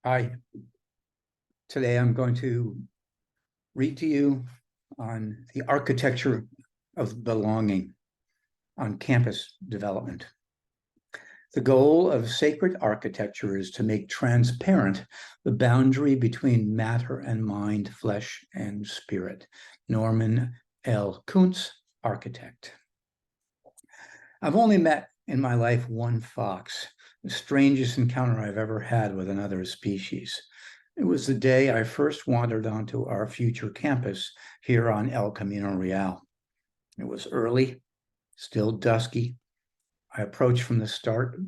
Hi, today I'm going to read to you on the architecture of belonging on campus development. The goal of sacred architecture is to make transparent the boundary between matter and mind, flesh and spirit. Norman L. Kuntz, architect. I've only met in my life one fox, the strangest encounter I've ever had with another species. It was the day I first wandered onto our future campus here on El Camino Real. It was early, still dusky. I approached from the start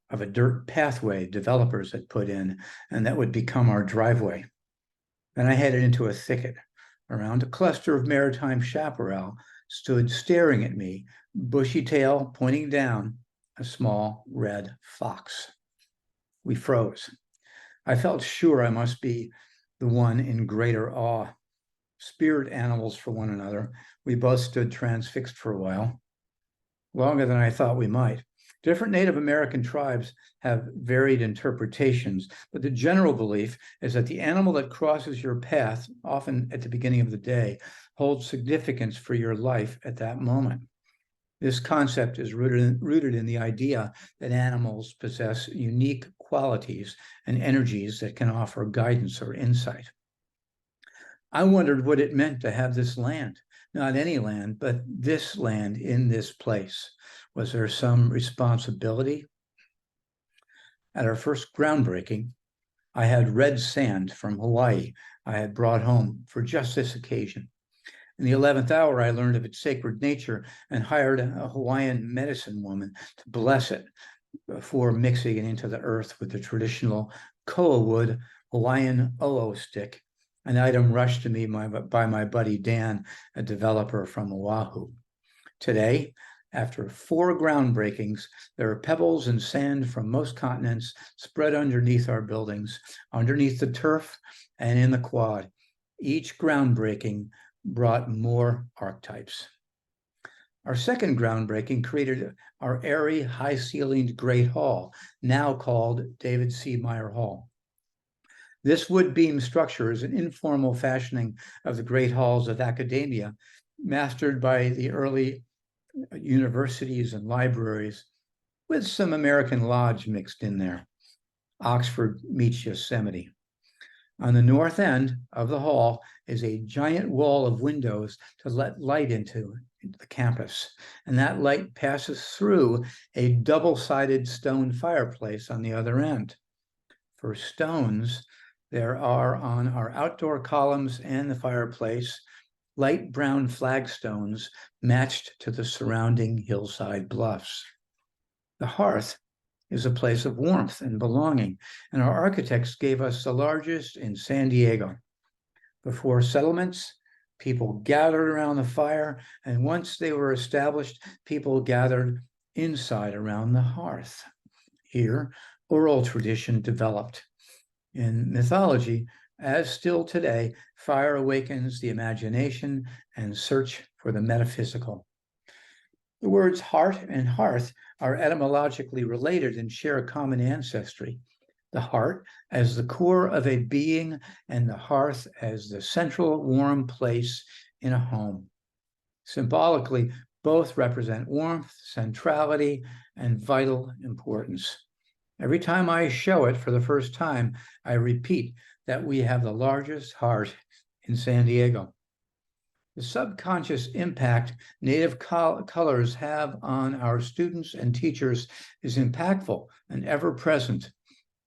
of a dirt pathway developers had put in, and that would become our driveway. Then I headed into a thicket. Around a cluster of maritime chaparral stood staring at me, bushy tail pointing down, a small red fox. We froze. I felt sure I must be the one in greater awe. Spirit animals for one another, we both stood transfixed for a while, longer than I thought we might. Different Native American tribes have varied interpretations, but the general belief is that the animal that crosses your path, often at the beginning of the day, holds significance for your life at that moment. This concept is rooted in the idea that animals possess unique qualities and energies that can offer guidance or insight. I wondered what it meant to have this land, not any land, but this land in this place. Was there some responsibility? At our first groundbreaking, I had red sand from Hawaii I had brought home for just this occasion. In the 11th hour, I learned of its sacred nature and hired a Hawaiian medicine woman to bless it before mixing it into the earth with the traditional koa wood Hawaiian o'o stick, an item rushed to me by my buddy Dan, a developer from Oahu. Today, after 4 groundbreakings, there are pebbles and sand from most continents spread underneath our buildings, underneath the turf, and in the quad. Each groundbreaking brought more archetypes. Our second groundbreaking created our airy, high-ceilinged Great Hall, now called David C. Meyer Hall. This wood beam structure is an informal fashioning of the great halls of academia, mastered by the early universities and libraries, with some American Lodge mixed in there. Oxford meets Yosemite. On the north end of the hall is a giant wall of windows to let light into the campus, and that light passes through a double-sided stone fireplace on the other end. For stones, there are on our outdoor columns and the fireplace light brown flagstones matched to the surrounding hillside bluffs. The hearth is a place of warmth and belonging, and our architects gave us the largest in San Diego. Before settlements, people gathered around the fire, and once they were established, people gathered inside around the hearth. Here, oral tradition developed. In mythology, as still today, fire awakens the imagination and search for the metaphysical. The words heart and hearth are etymologically related and share a common ancestry. The heart as the core of a being, and the hearth as the central warm place in a home. Symbolically, both represent warmth, centrality, and vital importance. Every time I show it for the first time, I repeat that we have the largest heart in San Diego. The subconscious impact native colors have on our students and teachers is impactful and ever present.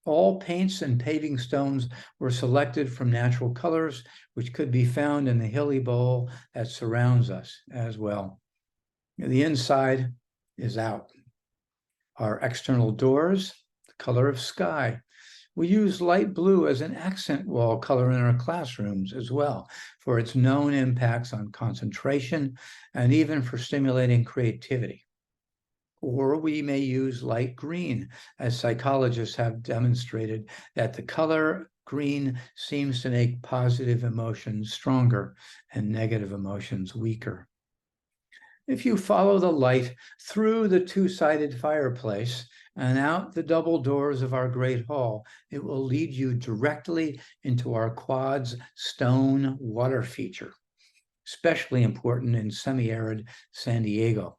All paints and paving stones were selected from natural colors, which could be found in the hilly bowl that surrounds us as well. The inside is out. Our external doors, the color of sky. We use light blue as an accent wall color in our classrooms as well, for its known impacts on concentration and even for stimulating creativity. Or we may use light green, as psychologists have demonstrated that the color green seems to make positive emotions stronger and negative emotions weaker. If you follow the light through the two-sided fireplace and out the double doors of our great hall, it will lead you directly into our quad's stone water feature, especially important in semi-arid San Diego.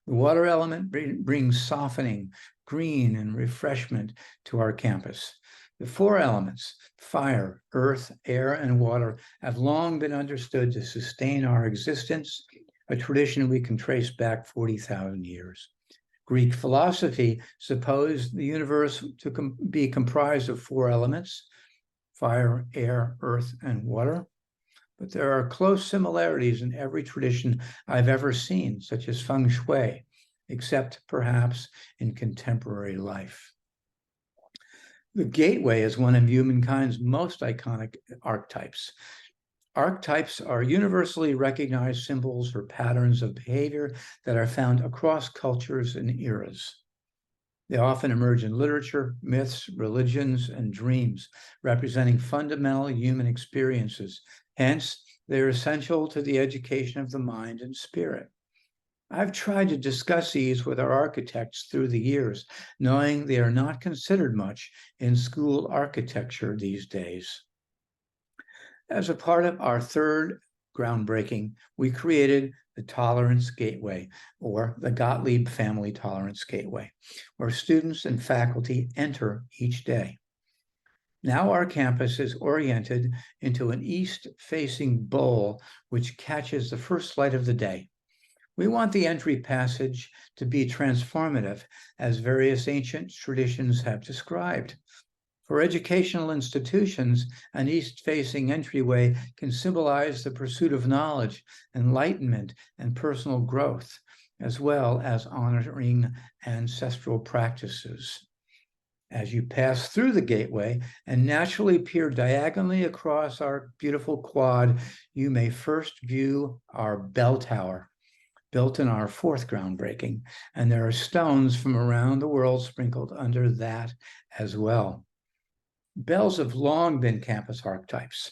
The water element brings softening, green, and refreshment to our campus. The four elements, fire, earth, air, and water, have long been understood to sustain our existence, a tradition we can trace back 40,000 years. Greek philosophy supposed the universe to be comprised of four elements, fire, air, earth, and water. But there are close similarities in every tradition I've ever seen, such as feng shui, except perhaps in contemporary life. The gateway is one of humankind's most iconic archetypes. Archetypes are universally recognized symbols or patterns of behavior that are found across cultures and eras. They often emerge in literature, myths, religions, and dreams, representing fundamental human experiences. Hence, they're essential to the education of the mind and spirit. I've tried to discuss these with our architects through the years, knowing they are not considered much in school architecture these days. As a part of our third groundbreaking, we created the Tolerance Gateway, or the Gottlieb Family Tolerance Gateway, where students and faculty enter each day. Now our campus is oriented into an east-facing bowl, which catches the first light of the day. We want the entry passage to be transformative, as various ancient traditions have described. For educational institutions, an east-facing entryway can symbolize the pursuit of knowledge, enlightenment, and personal growth, as well as honoring ancestral practices. As you pass through the gateway and naturally peer diagonally across our beautiful quad, you may first view our bell tower, built in our fourth groundbreaking, and there are stones from around the world sprinkled under that as well. Bells have long been campus archetypes.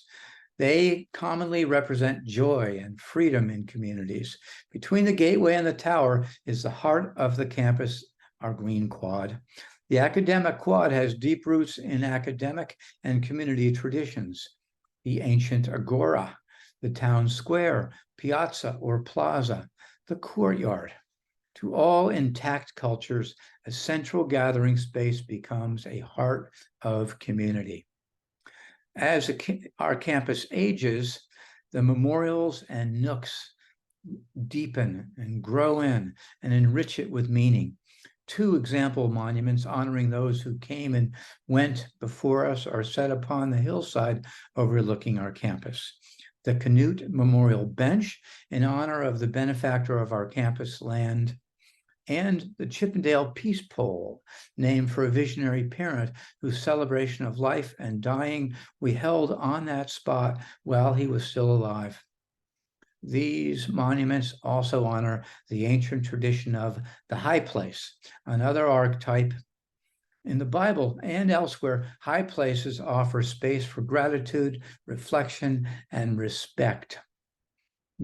They commonly represent joy and freedom in communities. Between the gateway and the tower is the heart of the campus, our green quad. The academic quad has deep roots in academic and community traditions. The ancient agora, the town square, piazza or plaza, the courtyard. To all intact cultures, a central gathering space becomes a heart of community. As our campus ages, the memorials and nooks deepen and grow in and enrich it with meaning. Two example monuments honoring those who came and went before us are set upon the hillside overlooking our campus. The Canute Memorial Bench, in honor of the benefactor of our campus land, and the Chippendale Peace Pole, named for a visionary parent whose celebration of life and dying we held on that spot while he was still alive. These monuments also honor the ancient tradition of the high place, another archetype. In the Bible and elsewhere, high places offer space for gratitude, reflection, and respect.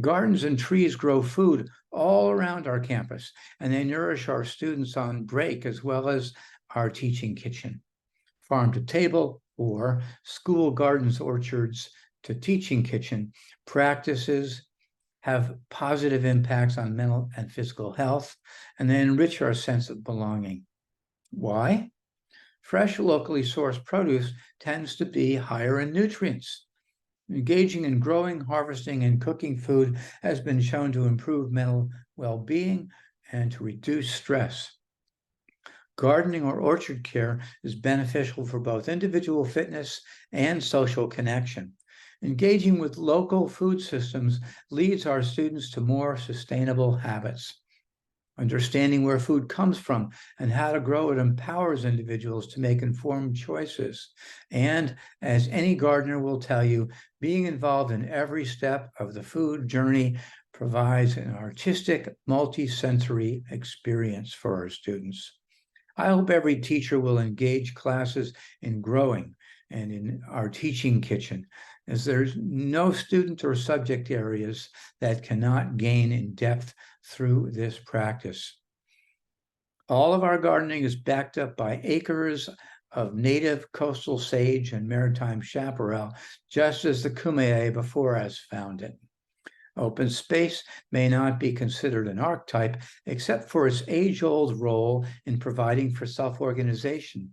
Gardens and trees grow food all around our campus, and they nourish our students on break as well as our teaching kitchen. Farm to table, or school gardens, orchards to teaching kitchen practices have positive impacts on mental and physical health, and they enrich our sense of belonging. Why? Fresh, locally sourced produce tends to be higher in nutrients. Engaging in growing, harvesting, and cooking food has been shown to improve mental well-being and to reduce stress. Gardening or orchard care is beneficial for both individual fitness and social connection. Engaging with local food systems leads our students to more sustainable habits. Understanding where food comes from and how to grow it empowers individuals to make informed choices. And as any gardener will tell you, being involved in every step of the food journey provides an artistic, multi-sensory experience for our students. I hope every teacher will engage classes in growing and in our teaching kitchen, as there's no student or subject areas that cannot gain in depth through this practice. All of our gardening is backed up by acres of native coastal sage and maritime chaparral, just as the Kumeyaay before us found it. Open space may not be considered an archetype, except for its age-old role in providing for self-organization,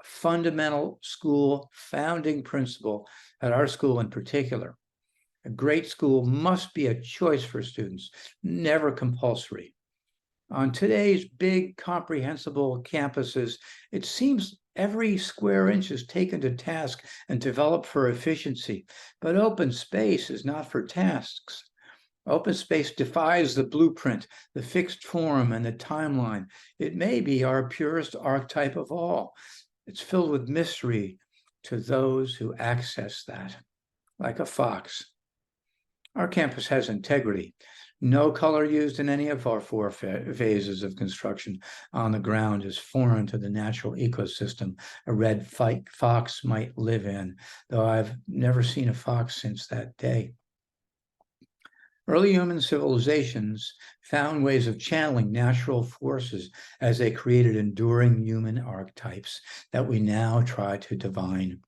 a fundamental school founding principle at our school in particular. A great school must be a choice for students, never compulsory. On today's big, comprehensible campuses, it seems every square inch is taken to task and developed for efficiency, but open space is not for tasks. Open space defies the blueprint, the fixed form, and the timeline. It may be our purest archetype of all. It's filled with mystery to those who access that, like a fox. Our campus has integrity. No color used in any of our four phases of construction on the ground is foreign to the natural ecosystem a red fox might live in, though I've never seen a fox since that day. Early human civilizations found ways of channeling natural forces as they created enduring human archetypes that we now try to divine.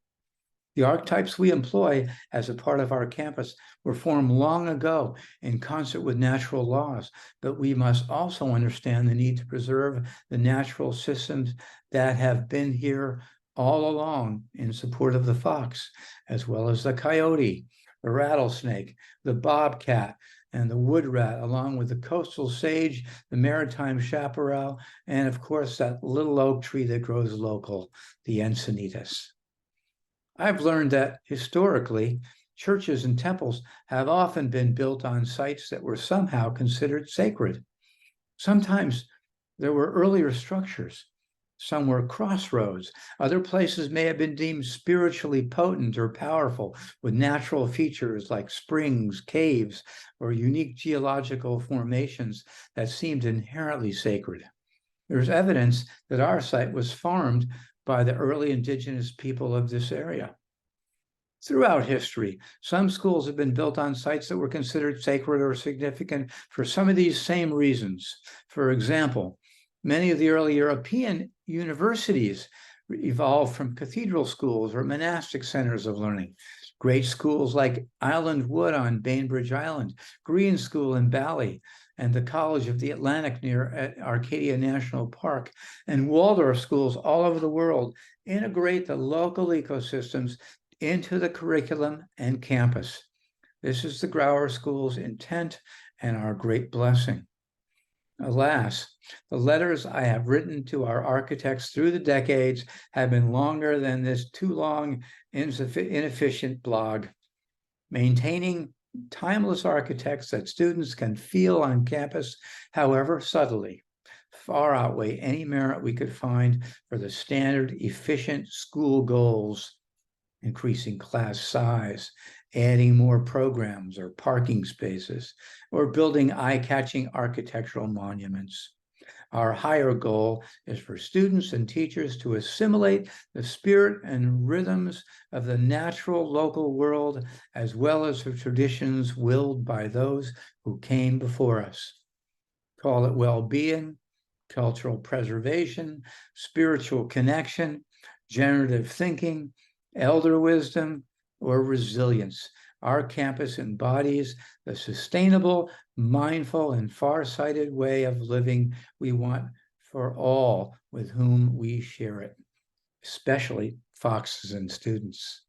The archetypes we employ as a part of our campus were formed long ago in concert with natural laws, but we must also understand the need to preserve the natural systems that have been here all along in support of the fox, as well as the coyote, the rattlesnake, the bobcat, and the wood rat, along with the coastal sage, the maritime chaparral, and of course that little oak tree that grows local, the encinitas. I've learned that historically, churches and temples have often been built on sites that were somehow considered sacred. Sometimes there were earlier structures. Some were crossroads. Other places may have been deemed spiritually potent or powerful, with natural features like springs, caves, or unique geological formations that seemed inherently sacred. There's evidence that our site was farmed by the early indigenous people of this area. Throughout history, some schools have been built on sites that were considered sacred or significant for some of these same reasons. For example, many of the early European universities evolved from cathedral schools or monastic centers of learning. Great schools like Island Wood on Bainbridge Island, Green School in Bali, and the College of the Atlantic near Arcadia National Park, and Waldorf schools all over the world integrate the local ecosystems into the curriculum and campus. This is the Grauer School's intent and our great blessing. Alas, the letters I have written to our architects through the decades have been longer than this too long, inefficient blog. Maintaining timeless architects that students can feel on campus, however subtly, far outweigh any merit we could find for the standard efficient school goals, increasing class size, adding more programs or parking spaces, or building eye-catching architectural monuments. Our higher goal is for students and teachers to assimilate the spirit and rhythms of the natural local world, as well as the traditions willed by those who came before us. Call it well-being, cultural preservation, spiritual connection, generative thinking, elder wisdom, or resilience. Our campus embodies the sustainable, mindful, and far-sighted way of living we want for all with whom we share it, especially foxes and students.